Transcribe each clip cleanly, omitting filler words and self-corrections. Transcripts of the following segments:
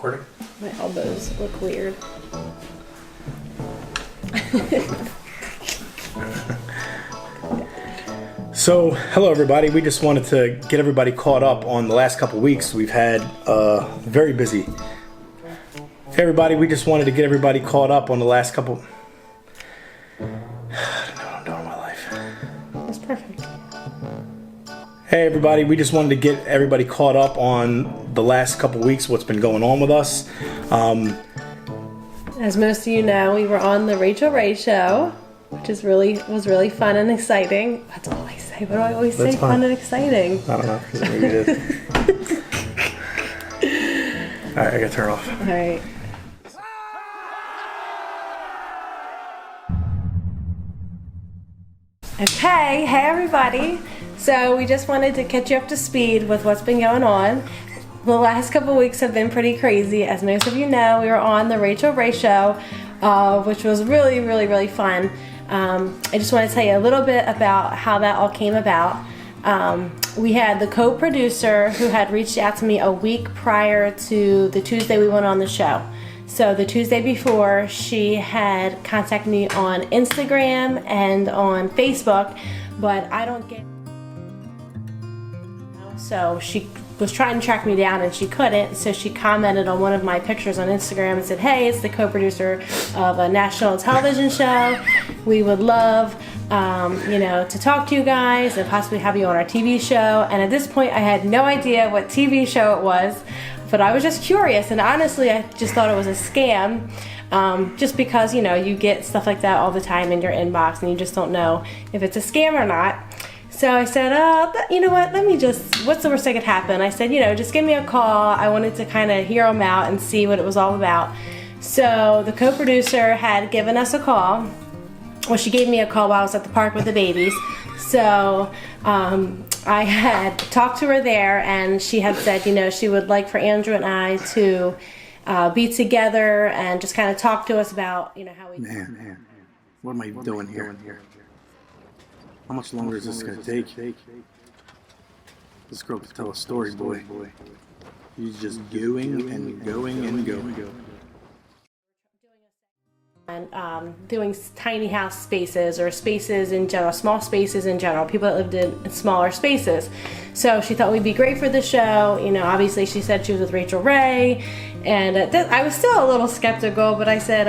recording? My elbows look weird. So, hello everybody. We just wanted to get everybody caught up on the last couple weeks. We've had very busy. Hey everybody, we just wanted to get everybody caught up on the last couple... I don't know what I'm doing in my life. That's perfect. Hey everybody, we just wanted to get everybody caught up on the last couple weeks, what's been going on with us. As most of you know, we were on the Rachael Ray show, which was really fun and exciting. That's all I say. What do I always say? That's fine. Fun and exciting. I don't know, because I read it. Alright, I gotta turn off. Alright. Okay, hey everybody. So we just wanted to catch you up to speed with what's been going on. The last couple weeks have been pretty crazy. As most of you know, we were on the Rachael Ray show, which was really fun. I just want to tell you a little bit about how that all came about. We had the co-producer who had reached out to me a week prior to the Tuesday we went on the show. So the Tuesday before, she had contacted me on Instagram and on Facebook, but I don't get... So she was trying to track me down and she couldn't, so she commented on one of my pictures on Instagram and said, hey, it's the co-producer of a national television show. We would love to talk to you guys and possibly have you on our TV show. And at this point I had no idea what TV show it was, but I was just curious, and honestly I just thought it was a scam, just because you get stuff like that all the time in your inbox and you just don't know if it's a scam or not. So I said, you know what, what's the worst that could happen? I said, just give me a call. I wanted to kind of hear them out and see what it was all about. So the co-producer had given us a call. Well, she gave me a call while I was at the park with the babies. So I had talked to her there, and she had said, she would like for Andrew and I to be together and just kind of talk to us about, how we... Man, what am I doing here? How much longer is this going to take? This girl could tell a story, boy. She's just going and going and going. And doing tiny house spaces or spaces in general, small spaces in general, people that lived in smaller spaces. So she thought we'd be great for the show. Obviously she said she was with Rachael Ray, and I was still a little skeptical, but I said,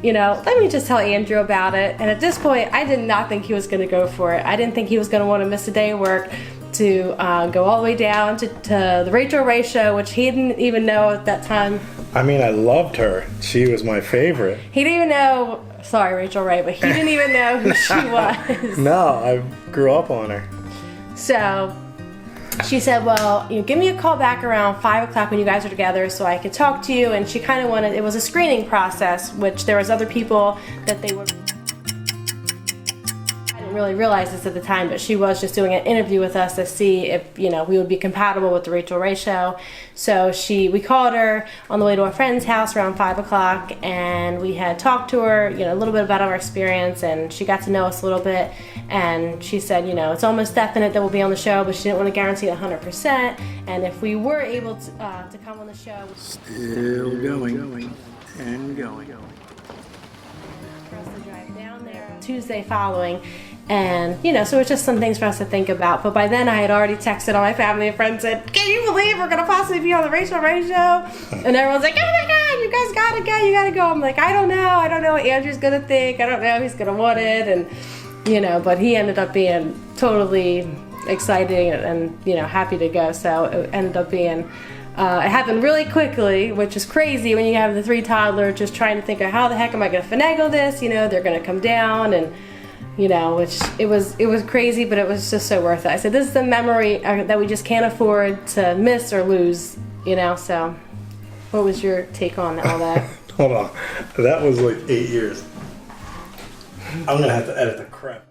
let me just tell Andrew about it. And at this point, I did not think he was going to go for it. I didn't think he was going to want to miss a day of work to go all the way down to the Rachael Ray show, which he didn't even know at that time. I mean, I loved her. She was my favorite. He didn't even know, sorry Rachael Ray, but he didn't even know who she was. No, I grew up on her. So she said, well, give me a call back around 5 o'clock when you guys are together so I could talk to you. And she kind of wanted, it was a screening process, which there was other people that they were... I didn't really realize this at the time, but she was just doing an interview with us to see if, we would be compatible with the Rachael Ray show. So we called her on the way to a friend's house around 5 o'clock, and we had talked to her, a little bit about our experience, and she got to know us a little bit. And she said, it's almost definite that we'll be on the show, but she didn't want to guarantee it 100%. And if we were able to come on the show... Still going and going. For us to drive down there Tuesday following. And, so it's just some things for us to think about. But by then I had already texted all my family and friends and said, can you believe we're going to possibly be on the Rachael Ray show? And everyone's like, oh my God, you guys got to go, you got to go. I'm like, I don't know what Andrew's going to think. I don't know if he's going to want it. And, but he ended up being totally excited and happy to go. So it ended up being, it happened really quickly, which is crazy when you have the 3 toddlers just trying to think of how the heck am I going to finagle this? They're going to come down and, which it was crazy, but it was just so worth it. I said, this is a memory that we just can't afford to miss or lose, so what was your take on all that? Hold on. That was like 8 years. I'm going to have to edit the crap.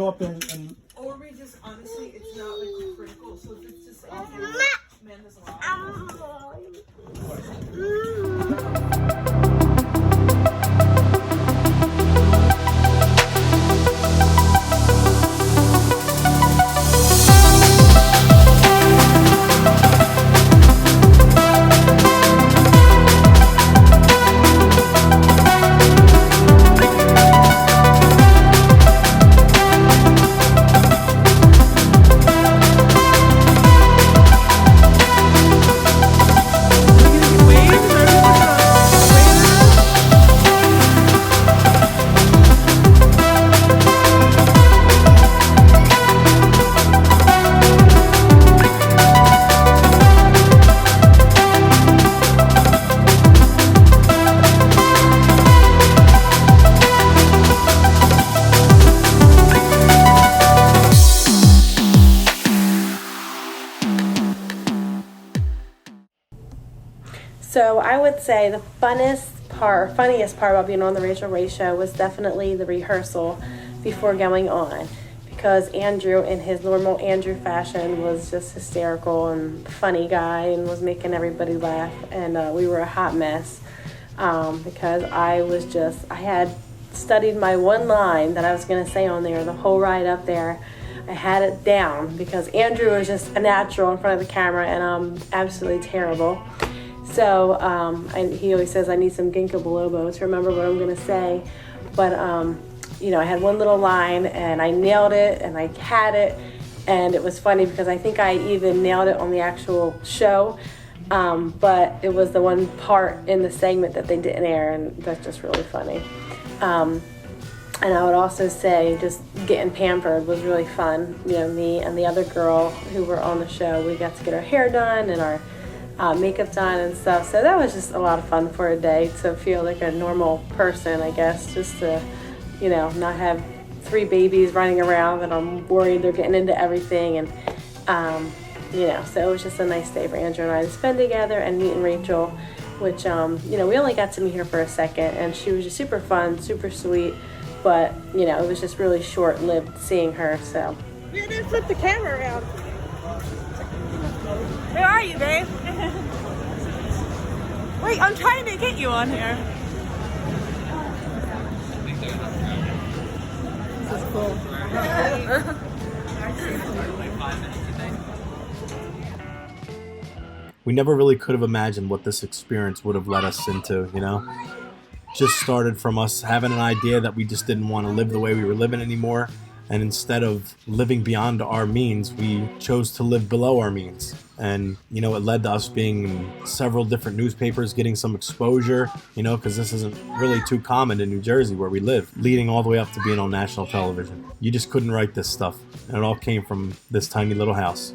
go up and Or we just, honestly, it's not like critical, so if it's just all man, there's a lot. So I would say the funniest part about being on the Rachael Ray show was definitely the rehearsal before going on, because Andrew, in his normal Andrew fashion, was just hysterical and funny guy and was making everybody laugh, and we were a hot mess because I had studied my one line that I was going to say on there the whole ride up there. I had it down because Andrew was just a natural in front of the camera and I'm absolutely terrible. So he always says I need some ginkgo biloba to remember what I'm going to say. But, I had one little line and I nailed it and I had it. And it was funny because I think I even nailed it on the actual show. But it was the one part in the segment that they didn't air, and that's just really funny. And I would also say just getting pampered was really fun. Me and the other girl who were on the show, we got to get our hair done and our makeup done and stuff. So that was just a lot of fun for a day to feel like a normal person, I guess, just to, not have 3 babies running around that I'm worried they're getting into everything. And, so it was just a nice day for Andrew and I to spend together and meeting Rachael, which, we only got to meet her for a second, and she was just super fun, super sweet, but, it was just really short-lived seeing her, so. You didn't flip the camera around. Where are you, babe? Wait, I'm trying to get you on here. This is cool. we never really could have imagined what this experience would have led us into, Just started from us having an idea that we just didn't want to live the way we were living anymore. And instead of living beyond our means, we chose to live below our means. And, it led to us being in several different newspapers, getting some exposure, because this isn't really too common in New Jersey where we live, leading all the way up to being on national television. You just couldn't write this stuff. And it all came from this tiny little house.